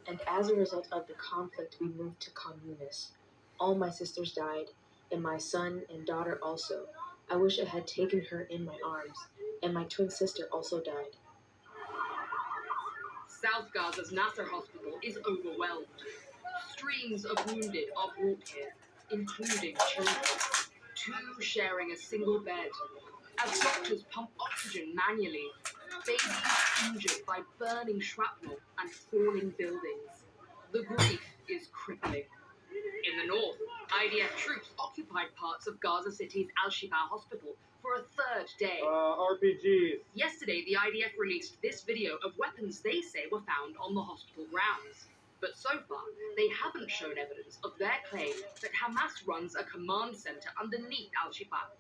And as a result of the conflict, we moved to Khan Yunis. All my sisters died, and my son and daughter also. I wish I had taken her in my arms, and my twin sister also died. South Gaza's Nasser hospital is overwhelmed. Streams of wounded are brought here, including children, two sharing a single bed. As doctors pump oxygen manually, babies injured by burning shrapnel and falling buildings. The grief is crippling. In the north, IDF troops occupied parts of Gaza City's Al-Shifa hospital for a third day. RPGs. Yesterday, the IDF released this video of weapons they say were found on the hospital grounds. But so far, they haven't shown evidence of their claim that Hamas runs a command center underneath Al-Shifa.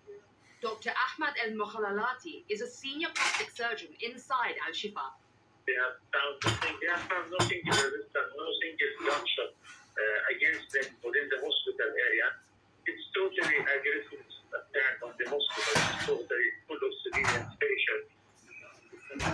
Dr. Ahmad El-Mokhalalati is a senior plastic surgeon inside Al-Shifa. They have found no single resistance, no single gunshot against them within the hospital area. It's totally aggressive attack on the hospital. It's totally full of civilian patients.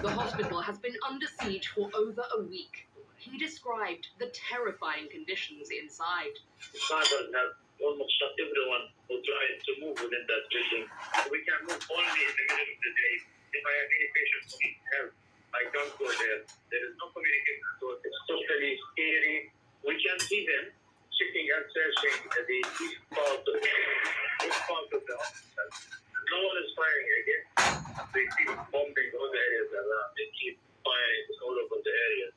The hospital has been under siege for over a week. He described the terrifying conditions inside. The fighters have almost shot everyone who tried to move within that building. We can move only in the middle of the day. If I have any patients who need help, I can't go there. There is no communication, so it's totally scary. We can see them checking and searching the east part of the hospital. No one is firing again. They keep bombing all the areas around. They keep firing all over the areas.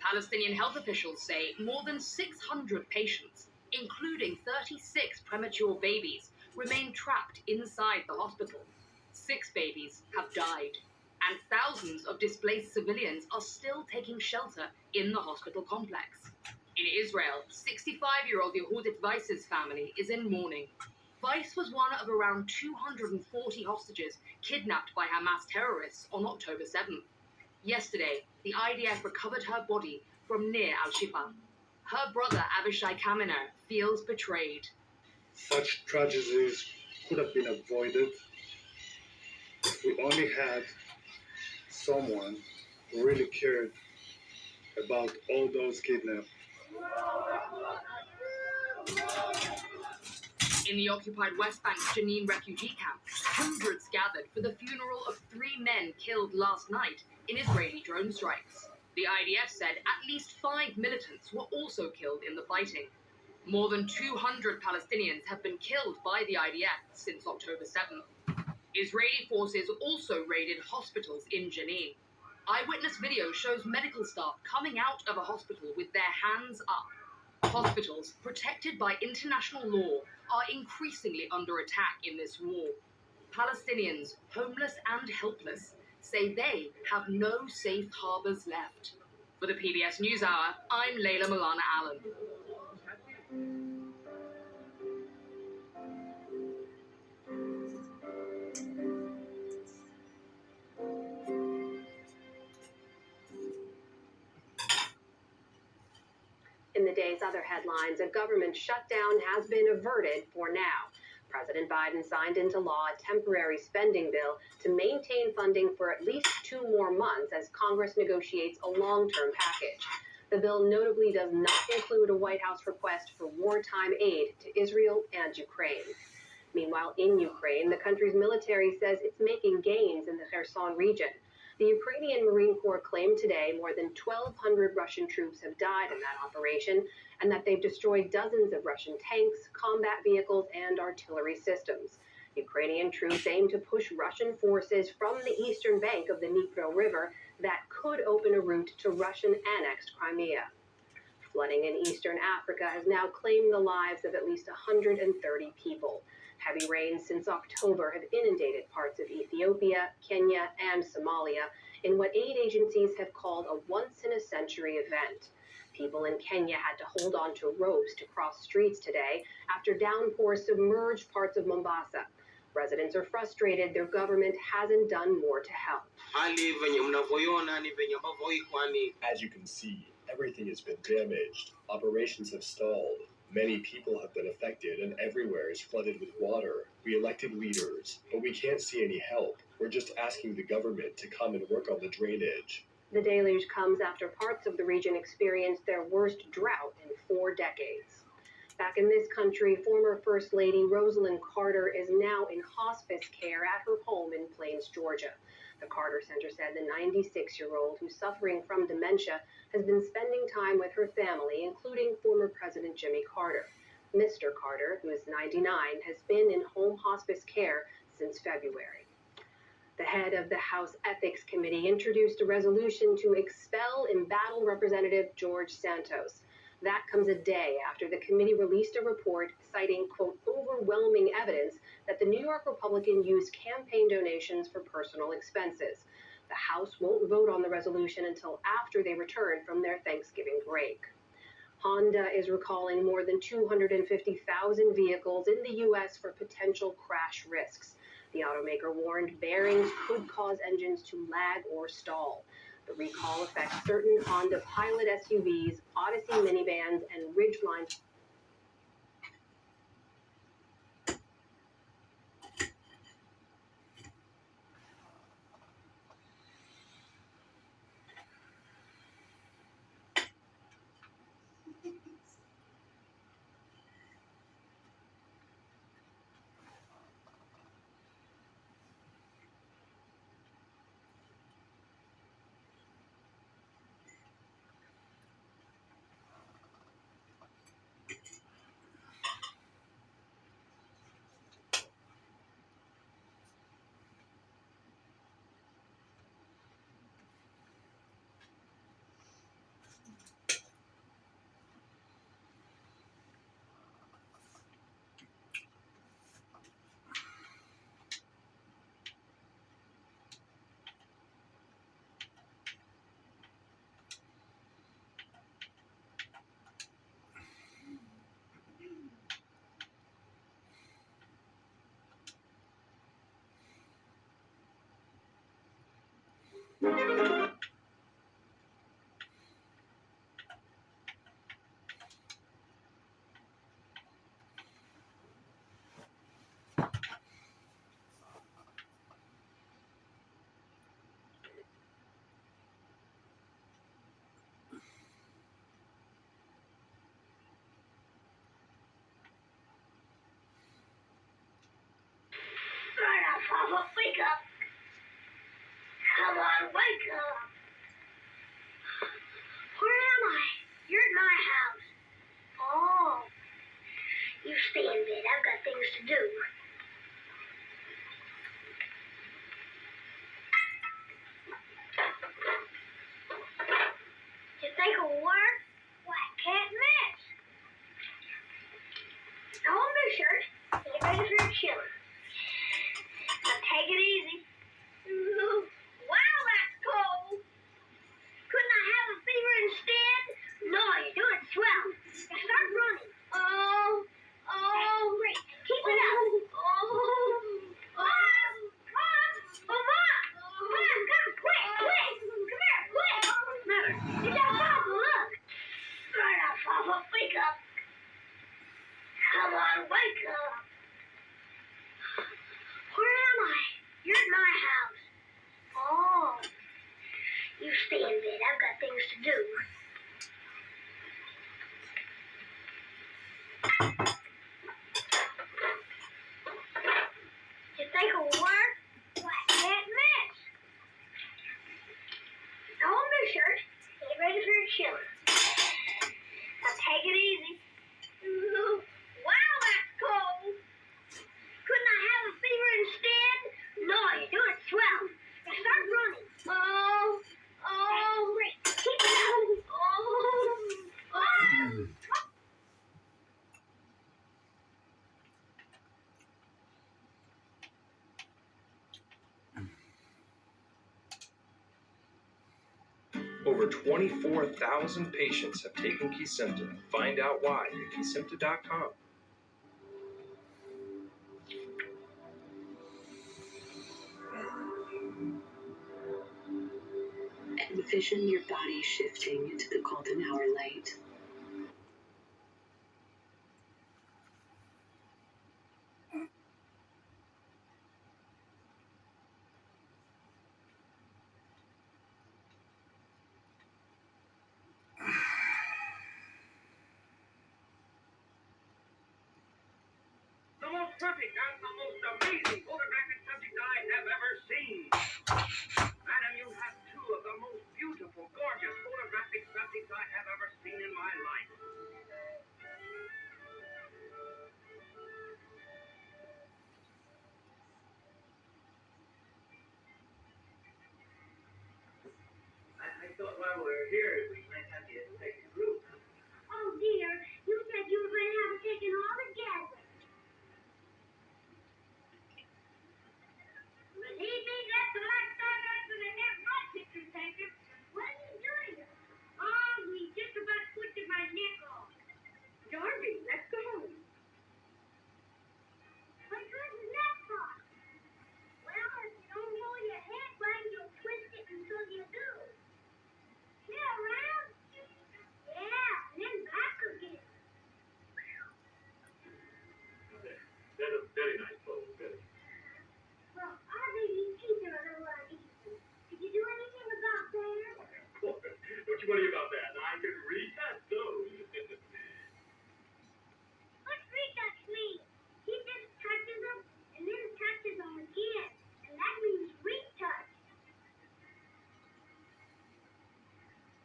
Palestinian health officials say more than 600 patients, including 36 premature babies, remain trapped inside the hospital. 6 babies have died, and thousands of displaced civilians are still taking shelter in the hospital complex. In Israel, 65-year-old Yehudit Weiss's family is in mourning. Weiss was one of around 240 hostages kidnapped by Hamas terrorists on October 7th. Yesterday, the IDF recovered her body from near Al-Shifa. Her brother Avishai Kaminer feels betrayed. Such tragedies could have been avoided if we only had someone who really cared about all those kidnapped. In the occupied West Bank's Jenin refugee camp, hundreds gathered for the funeral of 3 men killed last night in Israeli drone strikes. The IDF said at least 5 militants were also killed in the fighting. More than 200 Palestinians have been killed by the IDF since October 7th. Israeli forces also raided hospitals in Jenin. Eyewitness video shows medical staff coming out of a hospital with their hands up. Hospitals, protected by international law, are increasingly under attack in this war. Palestinians, homeless and helpless, say they have no safe harbors left. For the PBS NewsHour, I'm Layla Milana Allen. In the day's other headlines, a government shutdown has been averted for now. President Biden signed into law a temporary spending bill to maintain funding for at least 2 more months as Congress negotiates a long-term package. The bill notably does not include a White House request for wartime aid to Israel and Ukraine. Meanwhile, in Ukraine, the country's military says it's making gains in the Kherson region. The Ukrainian Marine Corps claimed today more than 1,200 Russian troops have died in that operation, and that they've destroyed dozens of Russian tanks, combat vehicles, and artillery systems. Ukrainian troops aim to push Russian forces from the eastern bank of the Dnipro River that could open a route to Russian-annexed Crimea. Flooding in eastern Africa has now claimed the lives of at least 130 people. Heavy rains since October have inundated parts of Ethiopia, Kenya, and Somalia in what aid agencies have called a once-in-a-century event. People in Kenya had to hold on to ropes to cross streets today after downpours submerged parts of Mombasa. Residents are frustrated their government hasn't done more to help. As you can see, everything has been damaged. Operations have stalled. Many people have been affected, and everywhere is flooded with water. We elected leaders, but we can't see any help. We're just asking the government to come and work on the drainage. The deluge comes after parts of the region experienced their worst drought in 4 decades. Back in this country, former First Lady Rosalind Carter is now in hospice care at her home in Plains, Georgia. The Carter Center said the 96-year-old, who's suffering from dementia, has been spending time with her family, including former President Jimmy Carter. Mr. Carter, who is 99, has been in home hospice care since February. The head of the House Ethics Committee introduced a resolution to expel embattled Representative George Santos. That comes a day after the committee released a report citing, quote, overwhelming evidence that the New York Republican used campaign donations for personal expenses. The House won't vote on the resolution until after they return from their Thanksgiving break. Honda is recalling more than 250,000 vehicles in the U.S. for potential crash risks. The automaker warned bearings could cause engines to lag or stall. The recall affects certain Honda Pilot SUVs, Odyssey minivans, and Ridgeline. Right now, Papa, wake up. Come on, wake up. Where am I? You're at my house. Oh, you stay in bed. I've got things to do. You think it'll work? Why, I can't miss. Now, hold my shirt. Get ready for your chili. Now, take it easy. Ooh, wow, that's cold. Couldn't I have a fever instead? No, you're doing swell. Now start running. Oh, great. Keep it up. Mom, come, quick. Come here, quick. What's the matter? It's our Papa, look. Right now, Papa, wake up. Come on, wake up. Where am I? You're at my house. Oh, you stay in bed. I've got things to do. You think it'll work? Why, I can't miss. Now hold my shirt. Get ready for your chili. Now take it easy. Ooh, wow, that's cold. Couldn't I have a fever instead? No, you're doing swell. Now start running. Great. Keep it up. Over 24,000 patients have taken Kesimpta. Find out why at Kesimpta.com. Envision your body shifting into the golden hour light. The most perfect and the most amazing photographic subject I have ever seen. Madam, you have two of the most beautiful, gorgeous photographic subjects I have ever seen in my life. I thought while we were here, we might have you take a group. Oh dear, you said you were going to have it taken all together. Believe me, that's the last time I'm going to have my picture taken. What are you doing? Oh, we just about twisted my neck off. Darby, let's go home. What good is that for? Well, if you don't hold your head right, you'll twist it until you do. Sit around. Yeah, and then back again. That is very nice pose, very. Well, our baby's teeth are a little uneven. Did you do anything about that? Don't you worry about that. I can retest those. What's retouch mean? He just touches them and then touches them again. And that means retouch.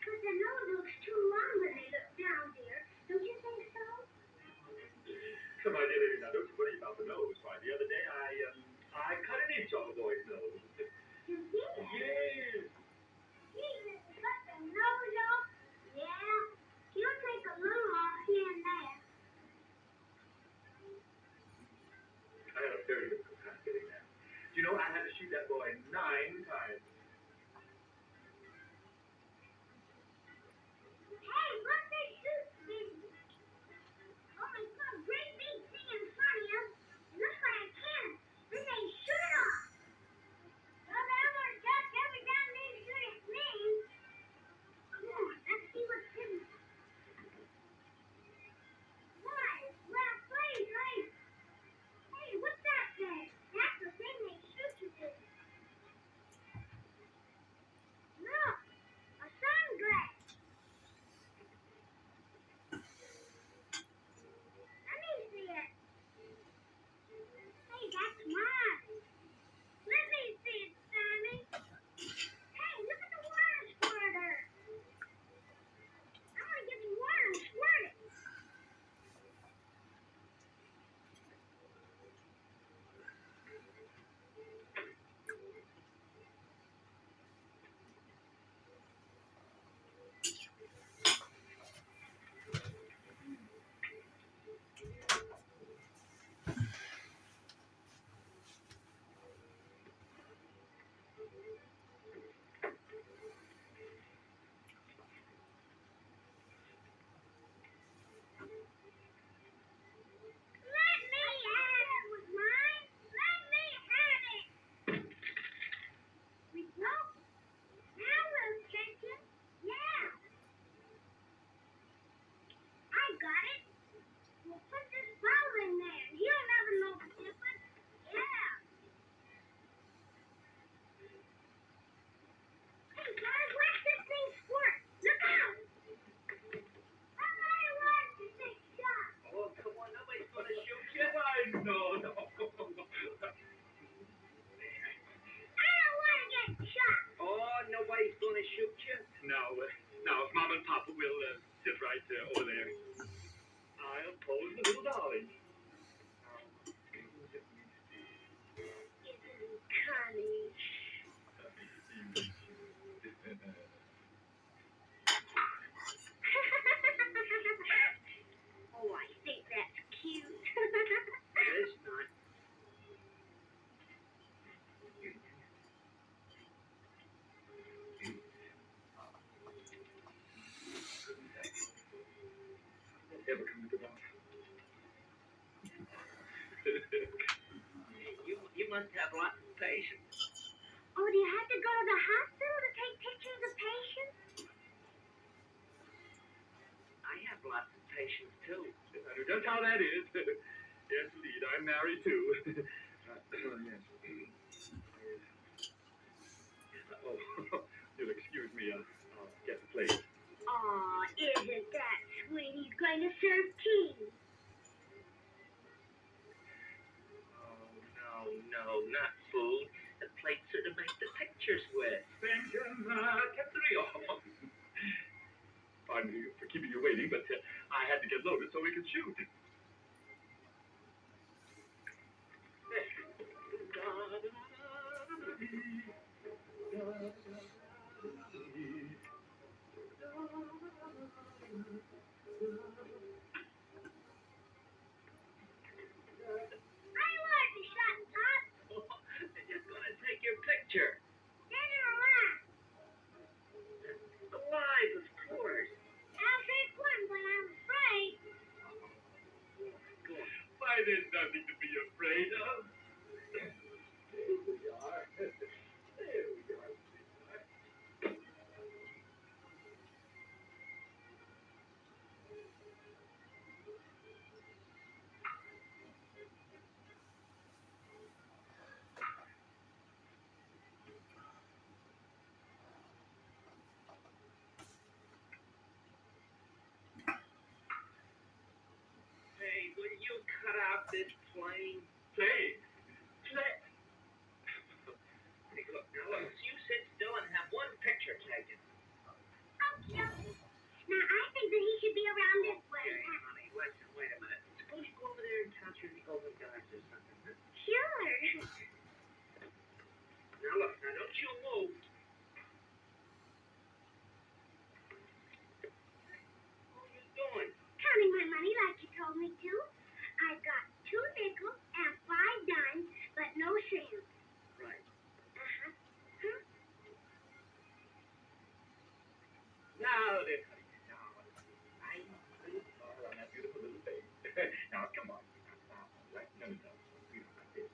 Because the nose looks too long when they look down there. Don't you think so? Come on, dear, now don't you worry about the nose. Why, the other day I cut an inch off a boy's nose. You did? Yes. Jesus, cut the nose off? Yeah. He'll take a little off here and there. I had a very difficult time getting that. Do you know, I had to shoot that boy 9 times. Hey, look, they shoot me. Oh, my God, great big thing in front of you. It looks like a cannon. Then they shoot it off. Well, they're gonna duck every time they shoot at me. Come on, let's see what's hidden. Why? Well, please, please. Hey, what's that thing? That's the thing they shoot you with. Look, a sunglass. Let me see it. Hey, that's mine. Let me see it, Sammy. Hey, look at the water squirter. I'm gonna give you water and squirt it. Let me have it. It was mine. Let me have it. We broke it. Now we'll check it. Yeah, I got it. We'll put this bottle in there. You'll never know the difference. Yeah. Hey, guys, watch this thing squirt. Look out. Somebody wants to take shots. Oh, come on, nobody's going to shoot you. Why, no. I don't want to get shot. Oh, nobody's going to shoot you? No, Mom and Papa will sit right over there. I'll pose the little darling. Isn't Connie? Oh, I think that's cute. It's not. Ever come to that? You must have lots of patience. Oh, do you have to go to the hospital to take pictures of patients? I have lots of patience too. That's how that is. Yes, indeed. I'm married too. Yes. Oh, you'll excuse me. I'll get the plate. Aw, isn't that sweet? He's going to serve tea. No, not food. The plates are to make the pictures with. Benjamin, oh, pardon me for keeping you waiting, but I had to get loaded so we could shoot. I like the shot top. They're just gonna take your picture. Dead or alive? Alive, of course. I'll take one, but I'm afraid. Why, there's nothing to be afraid of. Here we are. There we are. Hey, will you cut out this plane? Play. Hey, look, you sit still and have one picture taken. Okay, okay. Now, I think that he should be around this way. Hey, honey, listen, wait a minute. Suppose you go over there and count your golden guys or something, huh? Sure. Now, look, now don't you move. What are you doing? Counting my money like you told me to. I got 2 nickels and 5 dimes, but no cents. Right. Uh-huh. Huh? Now, then, honey. Now, nice little smile on that beautiful little face. Now, come on. Now, right? No. We don't like this.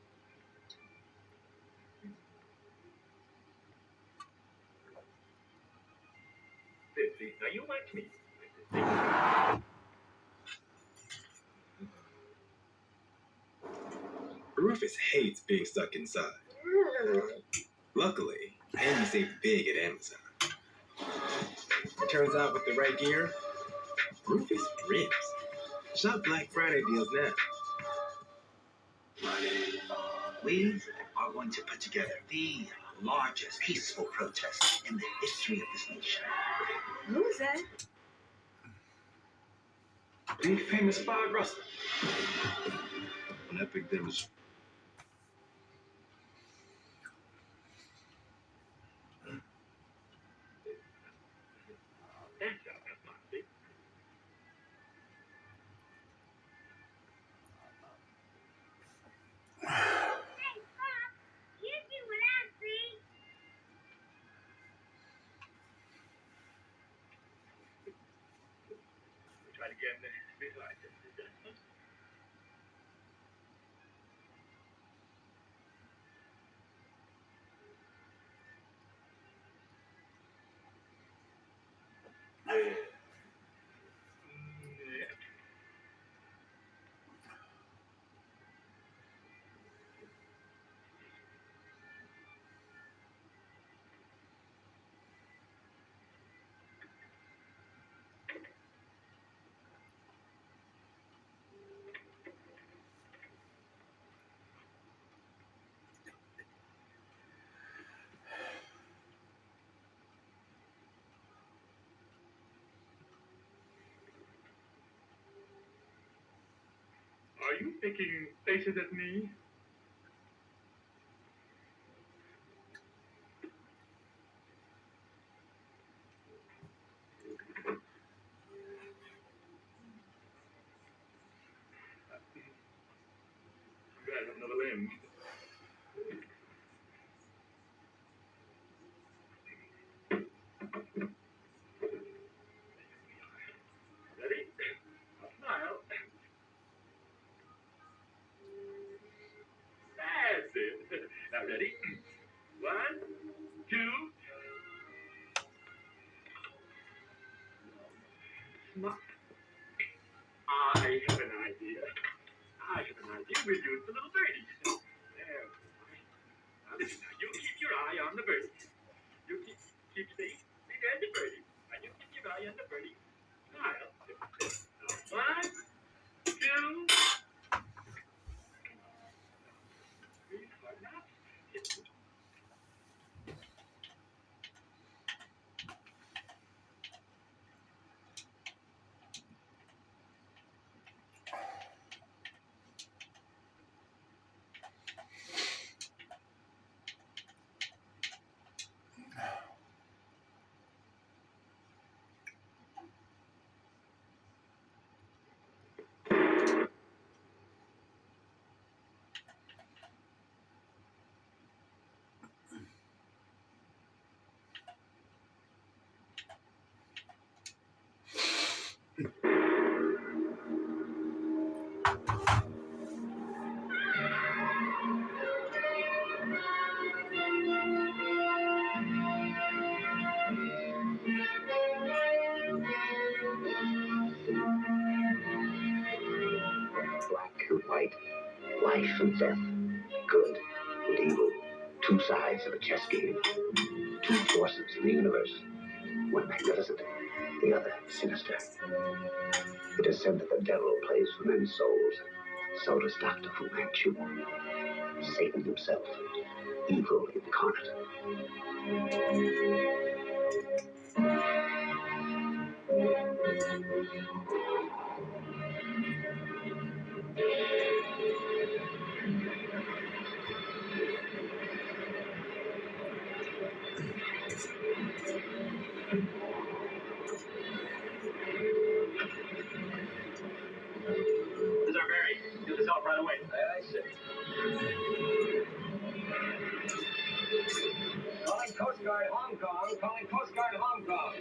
50. Now, you watch me. Rufus hates being stuck inside. Luckily, Andy saved big at Amazon. Turns out with the right gear, Rufus rips. Shop Black Friday deals now. We are going to put together the largest peaceful protest in the history of this nation. Who's that? The famous Bob Russell. An epic demonstration. That's how that's my thing. Hey, Pop, you see what I see? Try to get in there. Are you making faces at me? You guys have another limb. Ready? Now smile. That's it. Now ready? 1, 2. Smile. I have an idea. We'll use the little birdie. There. Now listen, now you keep your eye on the birdie. You keep stay behind the birdie. And you keep your eye on the birdie. Smile. Now, 1, 2. Black and white, life and death, good and evil, two sides of a chess game, two forces in the universe, one magnificent, the other sinister. It is said that the devil plays for men's souls. So does Dr. Fu Manchu. Satan himself, evil incarnate. This is our Barry. Do this help right away. I see. Calling Coast Guard Hong Kong. Calling Coast Guard Hong Kong.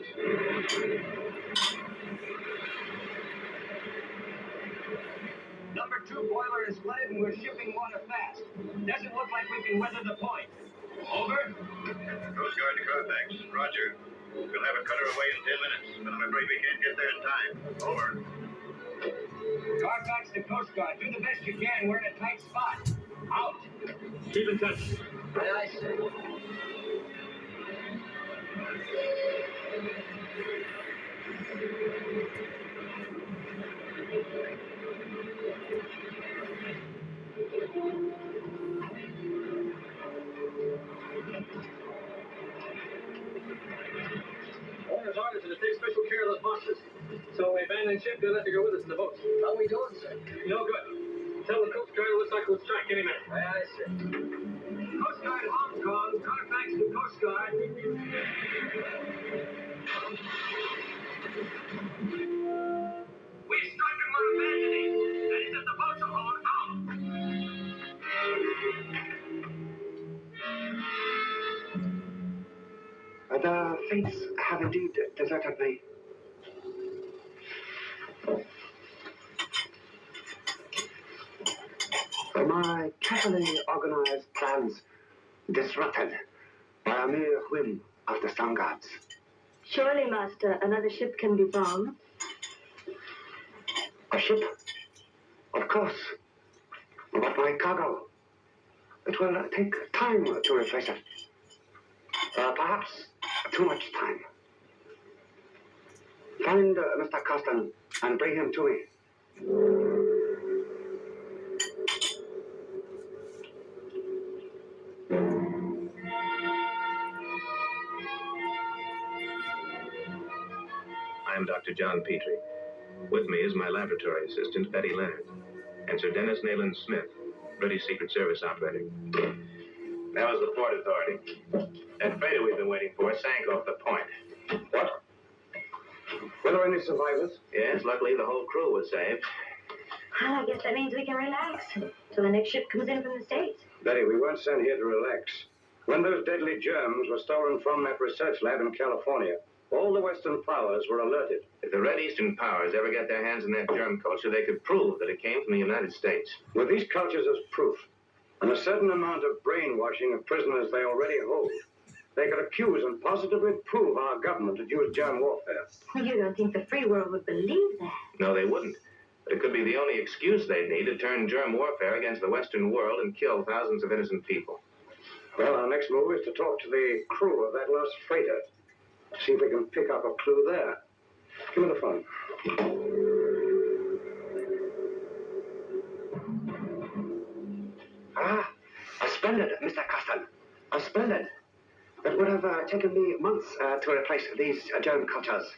Number 2 boiler is flooded and we're shipping water fast. Doesn't look like we can weather the point. Over. Coast Guard to Carfax. Roger. We'll have a cutter away in 10 minutes, but I'm afraid we can't get there in time. Over. Carfax to Coast Guard. Do the best you can. We're in a tight spot. Out. Keep in touch. I see. Owner's orders are to take special care of those boxes. So we abandoned ship, you'll have to go with us in the boat. How we doing, sir? No good. Tell the Coast Guard it looks like we'll strike any minute. I see. Coast Guard Hong Kong. Carfax to Coast Guard. We struck him on abandoning. That is if the boats are hauled out. The fates have indeed deserted me. My carefully organized plans disrupted by a mere whim of the Sun Gods. Surely, Master, another ship can be found. A ship? Of course. But my cargo. It will take time to replace it. Perhaps too much time. Find Mr. Coston and bring him to me. I'm Dr. John Petrie. With me is my laboratory assistant, Betty Leonard, and Sir Dennis Nayland Smith, British Secret Service operator. That was the Port Authority. That freighter we've been waiting for sank off the point. What? Were there any survivors? Yes, luckily the whole crew was saved. Well, I guess that means we can relax till the next ship comes in from the States. Betty, we weren't sent here to relax. When those deadly germs were stolen from that research lab in California, all the Western powers were alerted. If the Red Eastern powers ever get their hands on that germ culture, they could prove that it came from the United States. With these cultures as proof, and a certain amount of brainwashing of prisoners they already hold, they could accuse and positively prove our government had used germ warfare. You don't think the free world would believe that? No, they wouldn't. But it could be the only excuse they'd need to turn germ warfare against the Western world and kill thousands of innocent people. Well, our next move is to talk to the crew of that lost freighter. See if we can pick up a clue there. Give me the phone. Ah, splendid, Mr. Coston. Splendid. It would have taken me months to replace these germ cultures.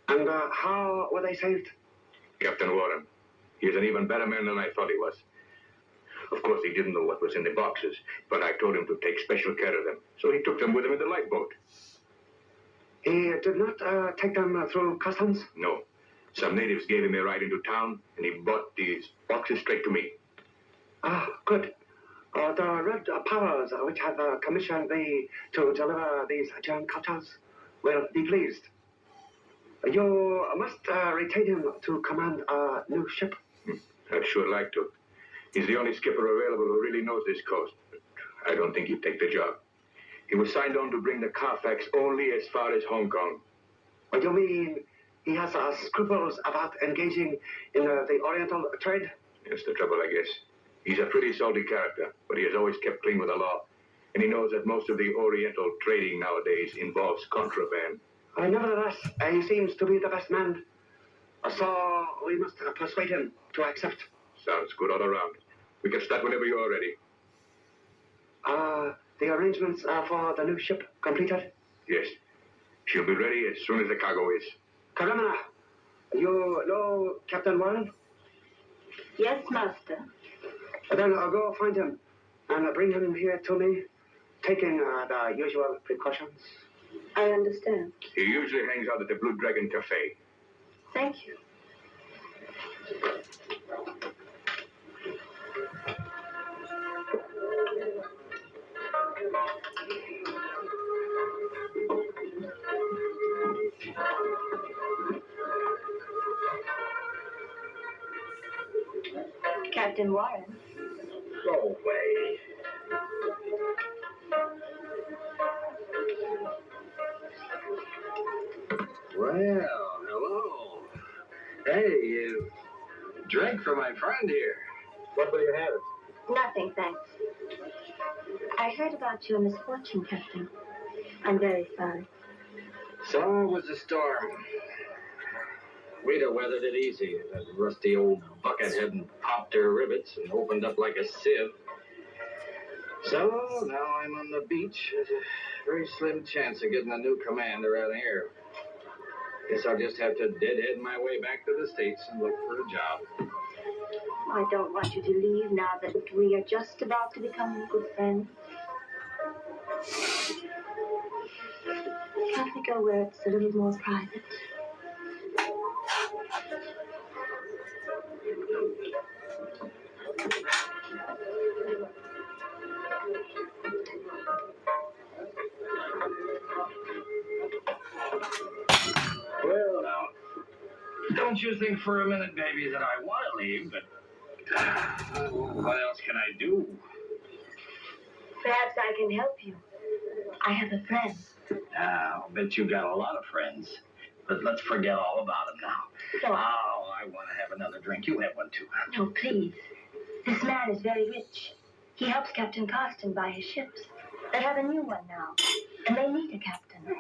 And how were they saved? Captain Warren. He's an even better man than I thought he was. Of course, he didn't know what was in the boxes, but I told him to take special care of them. So he took them with him in the lifeboat. He did not take them through customs? No. Some natives gave him a ride into town, and he brought these boxes straight to me. Ah, good. The Red Powers, which have commissioned me to deliver these germ cultures, will be pleased. You must retain him to command a new ship. I'd sure like to. He's the only skipper available who really knows this coast. But I don't think he'd take the job. He was signed on to bring the Carfax only as far as Hong Kong. What do you mean he has scruples about engaging in the Oriental trade? That's the trouble, I guess. He's a pretty salty character, but he has always kept clean with the law. And he knows that most of the Oriental trading nowadays involves contraband. Nevertheless, he seems to be the best man. So we must persuade him to accept. Sounds good all around. We can start whenever you are ready. The arrangements for the new ship completed? Yes. She'll be ready as soon as the cargo is. Karamana, you know Captain Warren? Yes, Master. Then I'll go find him and bring him here to me, taking the usual precautions. I understand. He usually hangs out at the Blue Dragon Cafe. Thank you. Captain Warren. Go away. Well, hello. Hey, you drink for my friend here. What will you have? Nothing, thanks. I heard about your misfortune, Captain. I'm very sorry. So was the storm. Rita weathered it easy. That rusty old buckethead and popped her rivets and opened up like a sieve. So now I'm on the beach. There's a very slim chance of getting a new command around here. Guess I'll just have to deadhead my way back to the States and look for a job. I don't want you to leave now that we are just about to become good friends. Can't we go where it's a little more private? Well, now, don't you think for a minute, baby, that I want to leave, but what else can I do? Perhaps I can help you. I have a friend. I'll bet you got a lot of friends. But let's forget all about them now. No. Oh, I want to have another drink. You have one, too. No, please. This man is very rich. He helps Captain Carston buy his ships. They have a new one now, and they need a captain.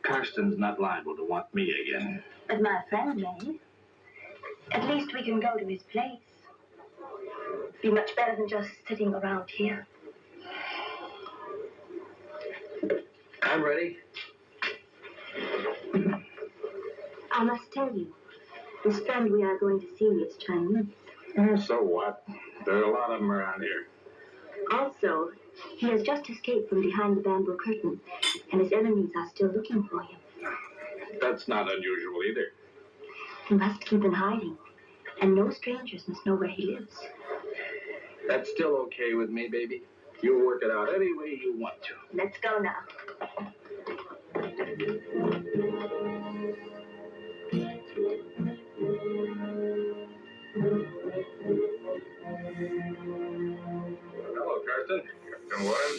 Carston's not liable to want me again. But my friend may. At least we can go to his place. Be much better than just sitting around here. I'm ready. I must tell you, this friend we are going to see is Chinese. So what? There are a lot of them around here. Also, he has just escaped from behind the bamboo curtain, and his enemies are still looking for him. That's not unusual either. He must keep in hiding, and no strangers must know where he lives. That's still okay with me, baby. You work it out any way you want to. Let's go now. Hello, Carston. Captain Warren.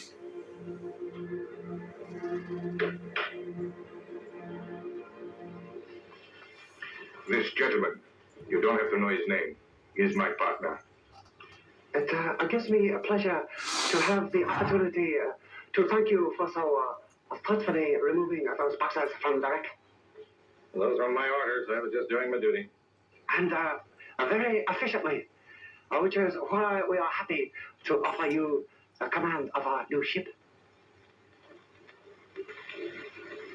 This gentleman, you don't have to know his name. He's my partner. It gives me a pleasure to have the opportunity to thank you for so thoughtfully removing those boxes from the wreck. Those were my orders. I was just doing my duty. And very efficiently, which is why we are happy to offer you the command of our new ship.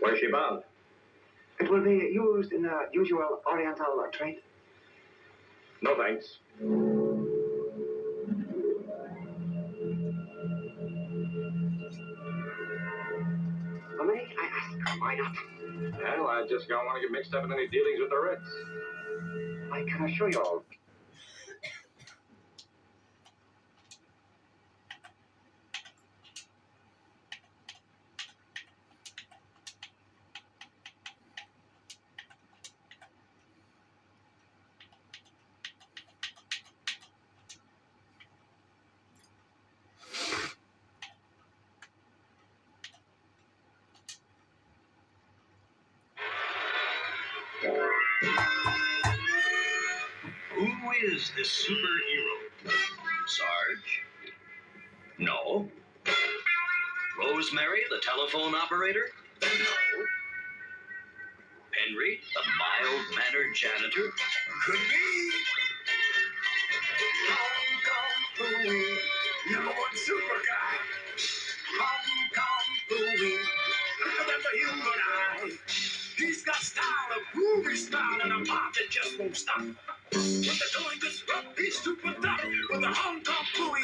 Where's she bound? It will be used in the usual Oriental trade. No thanks. May I ask why not? Well, I just don't want to get mixed up in any dealings with the Reds. I can assure you all. is this superhero? Sarge? No. Rosemary, the telephone operator? No. Henry, the mild-mannered janitor? Could be. Kung Fu, number one super guy. Kung Fu, quicker than the human eye. He's got style, a groovy style, and a pop that just won't stop. When the going gets rough, he's super tough with a Hong Kong Fu